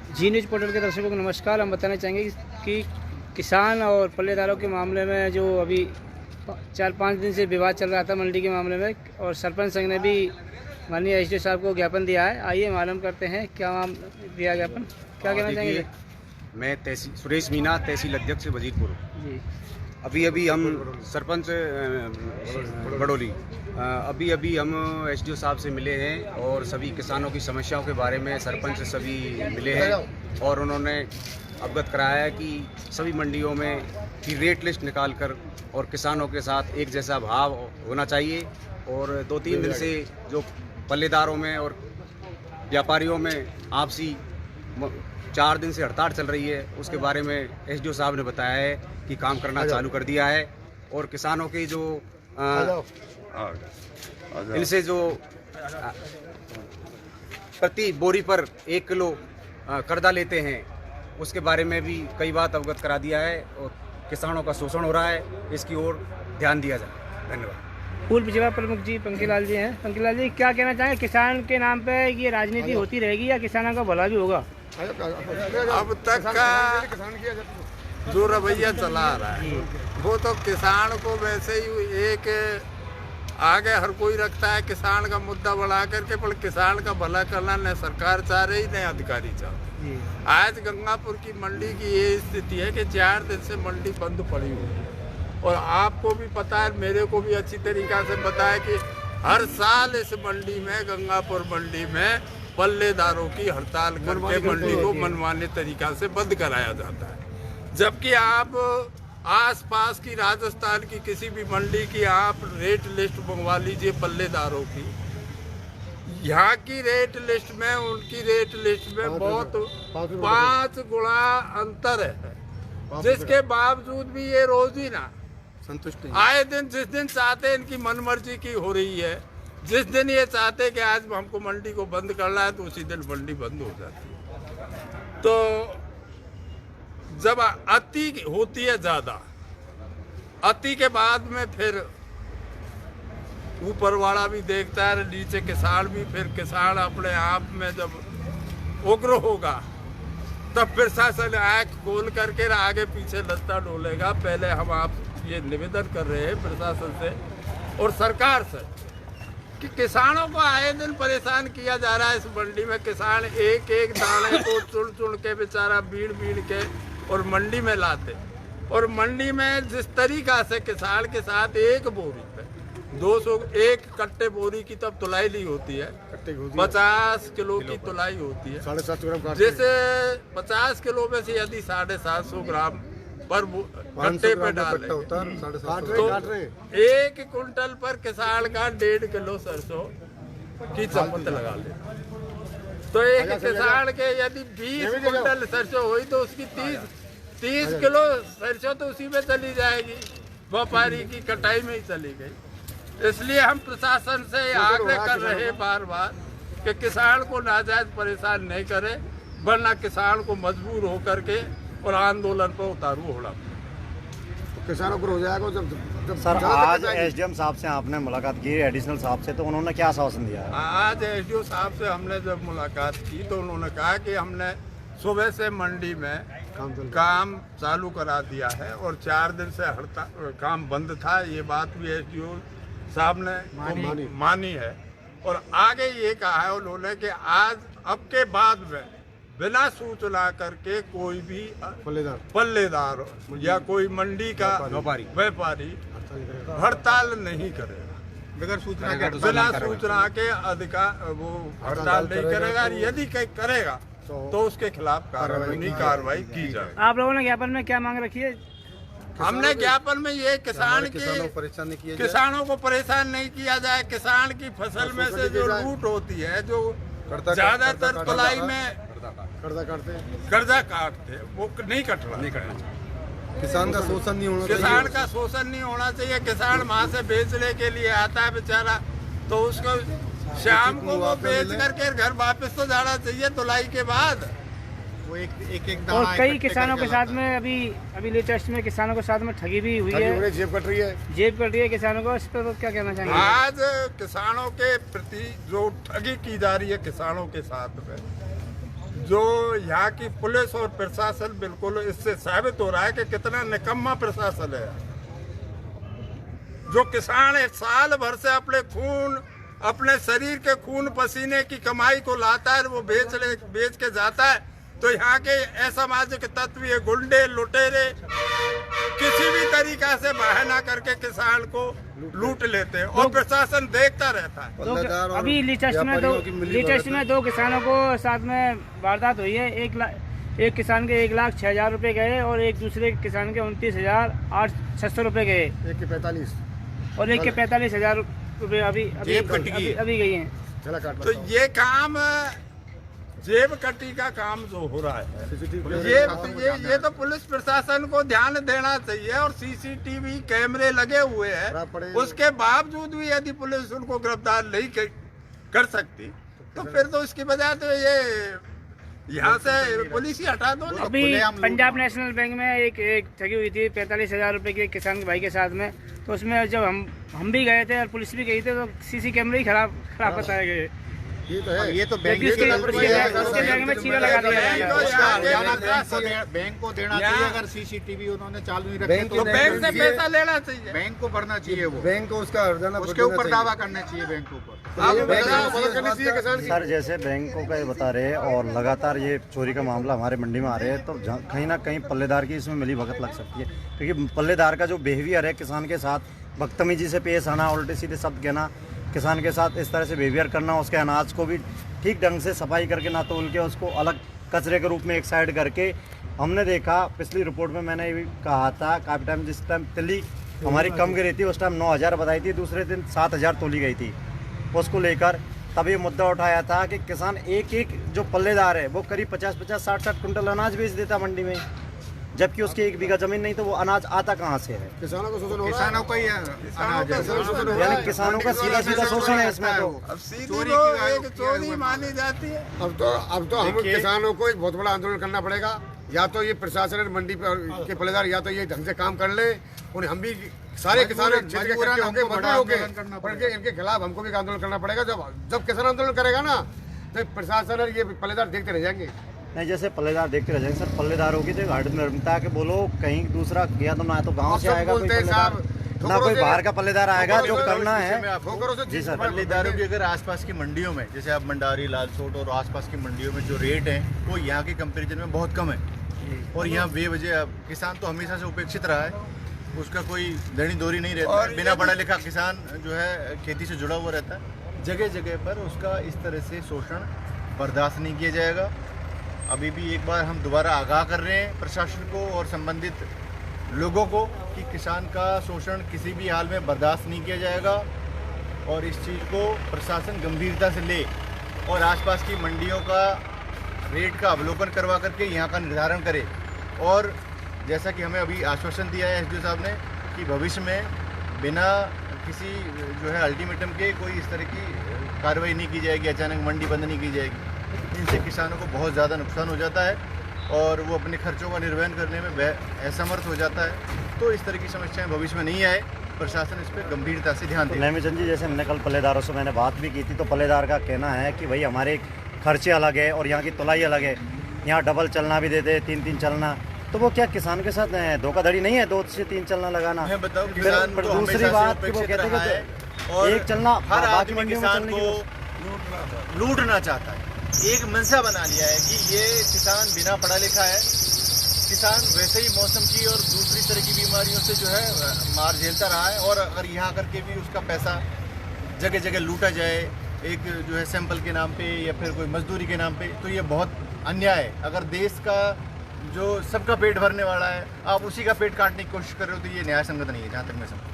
जी news portal के दर्शकों को नमस्कार। हम बताना चाहेंगे कि किसान और पल्लेदारों के मामले में जो अभी 4-5 दिन से विवाद चल रहा था मंडी के मामले में, और सरपंच संघ ने भी माननीय एसडीओ साहब को ज्ञापन दिया है। आइए मालूम करते हैं क्या दिया ज्ञापन, क्या कहना चाहेंगे। मैं सुरेश मीना, तहसील अध्यक्ष वजीरपुर। जी अभी हम सरपंच बड़ोली अभी हम एसडीओ साहब से मिले हैं और सभी किसानों की समस्याओं के बारे में सरपंच से सभी मिले हैं और उन्होंने अवगत कराया है कि सभी मंडियों में की रेट लिस्ट निकालकर और किसानों के साथ एक जैसा भाव होना चाहिए। और 2-3 दिन से जो पल्लेदारों में और व्यापारियों में आपसी 4 दिन से हड़ताल चल रही है, उसके बारे में एसडीओ साहब ने बताया है कि काम करना चालू कर दिया है। और किसानों की जो इनसे जो प्रति बोरी पर 1 किलो कर्जा लेते हैं, उसके बारे में भी कई बात अवगत करा दिया है और किसानों का शोषण हो रहा है, इसकी ओर ध्यान दिया जाए। धन्यवाद। पूर्व जिला प्रमुख जी पंकीलाल जी हैं। पंकीलाल जी, क्या कहना चाहेंगे, किसान के नाम पे ये राजनीति होती रहेगी या किसानों का भला भी होगा? अब तक का जो रवैया चला रहा है वो तो किसान को वैसे ही एक आगे हर कोई रखता है किसान का मुद्दा बढ़ा करके, पर किसान का भला करना न सरकार चाह रही न अधिकारी चाह रहे। आज गंगापुर की मंडी की ये स्थिति है कि 4 दिन से मंडी बंद पड़ी हुई है और आपको भी पता है, मेरे को भी अच्छी तरीक़ा से पता है कि हर साल इस मंडी में, गंगापुर मंडी में पल्लेदारों की हड़ताल करके मंडी को मनमाने तरीक़ा से बंद कराया जाता है। जबकि आप आसपास की राजस्थान की किसी भी मंडी की आप रेट लिस्ट मंगवा लीजिए पल्लेदारों की, यहाँ की रेट लिस्ट में उनकी रेट लिस्ट में बहुत 5 गुना अंतर है, जिसके बावजूद भी ये रोज ही ना संतुष्ट आए दिन, जिस दिन चाहते इनकी मनमर्जी की हो रही है, जिस दिन ये चाहते कि आज हमको मंडी को बंद करना है तो उसी दिन मंडी बंद हो जाती है। तो जब अति होती है ज्यादा, अति के बाद में फिर ऊपर वाला भी देखता है, नीचे किसान भी, फिर किसान अपने आप में जब उग्र होगा तब प्रशासन आँख खोल करके आगे पीछे लत्ता डोलेगा। पहले हम आप ये निवेदन कर रहे हैं प्रशासन से और सरकार से कि किसानों को आए दिन परेशान किया जा रहा है। इस मंडी में किसान एक एक दाने को चुन चुन के बेचारा बीड़ के और मंडी में लाते, और मंडी में जिस तरीका से किसान के साथ एक बोरी पे 201 कट्टे बोरी की तब तुलाई ली होती है, 50 किलो की तुलाई होती है, 750 ग्राम, जैसे 50 किलो में से यदि 750 ग्राम पर कट्टे पे डाले तो 1 कुंटल पर किसान का 1.5 किलो सरसों की चपत लगा ले। तो एक किसान के यदि 20 कुंटल सरसों हुई तो उसकी 30 किलो सरसों तो उसी में चली जाएगी, व्यापारी की कटाई में ही चली गई। इसलिए हम प्रशासन से आग्रह कर रहे हैं बार बार कि किसान को नाजायज परेशान नहीं करे, वरना किसान को मजबूर होकर के और आंदोलन पर उतारू होना। तो किसानों को हो जाएगा जब सर आज एसडीएम साहब से आपने मुलाकात की, एडिशनल साहब से, तो उन्होंने क्या आश्वासन दिया? आज एसडीओ साहब से हमने जब मुलाकात की तो उन्होंने कहा कि हमने सुबह से मंडी में काम चालू करा दिया है और 4 दिन से हड़ताल काम बंद था। ये बात भी एसडीओ साहब ने मानी है और आगे ये कहा है उन्होंने कि आज अब के बाद में बिना सूचना करके कोई भी पल्लेदार या कोई मंडी का व्यापारी हड़ताल नहीं करेगा, बिना सूचना के अधिकार वो हड़ताल नहीं करेगा। यदि करेगा तो उसके खिलाफ कार्रवाई की जाए। आप लोगों ने ज्ञापन में क्या मांग रखी है? हमने ज्यापन में ये किसानों को परेशान नहीं किया जाए। किसान की फसल में से जो लूट होती है, जो ज्यादातर तुलाई में कर्जा काटते, वो नहीं कटना चाहिए। किसान का शोषण नहीं होना चाहिए। किसान का शोषण नहीं होना चाहिए। किसान वहाँ से बेचने के लिए आता है बेचारा, तो उसको शाम को वो बेच करके घर वापस तो जाना चाहिए तुलाई के बाद। वो एक और कई किसानों के साथ में अभी लेटेस्ट में किसानों के साथ में ठगी भी हुई है, जेब कट रही है किसानों को। इस पर तो क्या कहना चाहेंगे? आज किसानों के प्रति जो ठगी की जा रही है किसानों के साथ में, जो यहाँ की पुलिस और प्रशासन बिल्कुल इससे साबित हो रहा है कि कितना निकम्मा प्रशासन है। जो किसान एक साल भर से अपने शरीर के खून पसीने की कमाई को लाता है, वो बेच के जाता है, तो यहाँ के असामाजिक तत्व, ये गुंडे लुटेरे किसी भी तरीका से बहाना करके किसान को लूट लेते हैं और प्रशासन देखता रहता है। अभी लेटेस्ट में 2 किसानों को साथ में वारदात हुई है। एक किसान के 1,06,000 रुपए गए और एक दूसरे किसान के 29,600 रुपए गए। एक के 45 और एक के 45,000 रुपए अभी गई हैं। तो ये काम जेब कटी का काम जो हो रहा है, ये तो पुलिस प्रशासन को ध्यान देना चाहिए। और सीसीटीवी कैमरे लगे हुए हैं, उसके बावजूद भी यदि पुलिस उनको गिरफ्तार नहीं कर सकती, तो फिर तो इसकी बजाय तो ये यहाँ से पुलिस ही हटा दो। अभी पंजाब नेशनल बैंक में एक ठगी हुई थी 45,000 रुपए के किसान के भाई के साथ में। तो उसमें जब हम भी गए थे और पुलिस भी गई थी, तो सीसी कैमरे ही खराब बताए गए। ये तो बैंक में चीरा लगा दिया। बैंक को देना चाहिए। अगर सीसीटीवी उन्होंने चालू नहीं रखे तो बैंक से पैसा लेना चाहिए, बैंक को भरना चाहिए। वो बैंक को उसके ऊपर दावा करना चाहिए बैंक के ऊपर। सर जैसे बैंकों का ये बता रहे हैं और लगातार ये चोरी का मामला हमारे मंडी में आ रहे हैं, तो कहीं ना कहीं पल्लेदार की इसमें मिली भगत लग सकती है। क्योंकि पल्लेदार का जो बिहेवियर है, किसान के साथ बदतमीजी से पेश आना, उल्टे सीधे शब्द कहना, किसान के साथ इस तरह से बिहेवियर करना, उसके अनाज को भी ठीक ढंग से सफाई करके ना तोल के उसको अलग कचरे के रूप में एक साइड करके, हमने देखा पिछली रिपोर्ट में मैंने ये भी कहा था, काफ़ी टाइम जिस टाइम तिल्ली हमारी कम गिरी थी उस टाइम 9,000 बताई थी, दूसरे दिन 7,000 तोली गई थी। उसको लेकर तब ये मुद्दा उठाया था कि किसान एक जो पल्लेदार है वो करीब 50-50, 60-60 कुंटल अनाज बेच देता मंडी में, जबकि उसकी 1 बीघा जमीन नहीं, तो वो अनाज आता कहाँ से है? किसानों को शोषण हो रहा है। किसानों का ही है, यानी किसानों का सीधा शोषण है इसमें। तो अब चोरी मानी जाती है। अब तो हम किसानों को एक बहुत बड़ा आंदोलन करना पड़ेगा। या तो ये प्रशासन मंडी के पल्लेदार या तो ये ढंग से काम कर ले, उन्हें हम भी सारे किसानों इनके खिलाफ हमको भी आंदोलन करना पड़ेगा। जब किसान आंदोलन करेगा ना, तो प्रशासन और ये पल्लेदार देखते रह जाएंगे। नहीं, जैसे पल्लेदार देखते रह जाएंगे सर, पल्लेदारों की तो हट निर्मता के बोलो कहीं दूसरा गया तो ना तो गांव से आएगा कोई पल्लेदार, ना कोई बाहर का पल्लेदार आएगा जो करना है। जी सर, पल्लेदारों की अगर आसपास की मंडियों में, जैसे आप मंडारी, लालसोट और आसपास की मंडियों में जो रेट हैं वो यहाँ के कंपैरिजन में बहुत कम है। और यहाँ बेवजह किसान तो हमेशा से उपेक्षित रहा है, उसका कोई दड़ी दोरी नहीं रहता। बिना पढ़ा लिखा किसान जो है खेती से जुड़ा हुआ रहता है। जगह जगह पर उसका इस तरह से शोषण बर्दाश्त नहीं किया जाएगा। अभी भी एक बार हम दोबारा आगाह कर रहे हैं प्रशासन को और संबंधित लोगों को कि किसान का शोषण किसी भी हाल में बर्दाश्त नहीं किया जाएगा और इस चीज़ को प्रशासन गंभीरता से ले और आसपास की मंडियों का रेट का अवलोकन करवा करके यहाँ का निर्धारण करे। और जैसा कि हमें अभी आश्वासन दिया है एसडीओ साहब ने कि भविष्य में बिना किसी जो है अल्टीमेटम के कोई इस तरह की कार्रवाई नहीं की जाएगी, अचानक मंडी बंद नहीं की जाएगी। इनसे किसानों को बहुत ज़्यादा नुकसान हो जाता है और वो अपने खर्चों का निर्वहन करने में असमर्थ हो जाता है। तो इस तरह की समस्याएं भविष्य में नहीं आए, प्रशासन इस पर गंभीरता से ध्यान दे। नैमिचंद जी, जैसे हमने कल पल्लेदारों से मैंने बात भी की थी, तो पल्लेदार का कहना है कि भाई हमारे खर्चे अलग है और यहाँ की तुलाई अलग है, यहाँ डबल चलना भी देते, 3-3 चलना। तो वो क्या किसान के साथ धोखाधड़ी नहीं है 2 से 3 चलना लगाना? मैं बताऊं, किसान तो दूसरी बात वो कहते हैं और एक चलना, हर आदमी किसान को लूटना चाहता है। एक मनसा बना लिया है कि ये किसान बिना पढ़ा लिखा है, किसान वैसे ही मौसम की और दूसरी तरह की बीमारियों से जो है मार झेलता रहा है। और अगर यहाँ करके भी उसका पैसा जगह जगह लूटा जाए एक जो है सैंपल के नाम पे या फिर कोई मजदूरी के नाम पे, तो ये बहुत अन्याय है। अगर देश का जो सबका पेट भरने वाला है, आप उसी का पेट काटने की कोशिश कर रहे हो, तो ये न्याय संगत नहीं है जहाँ तक मैं समझता हूँ।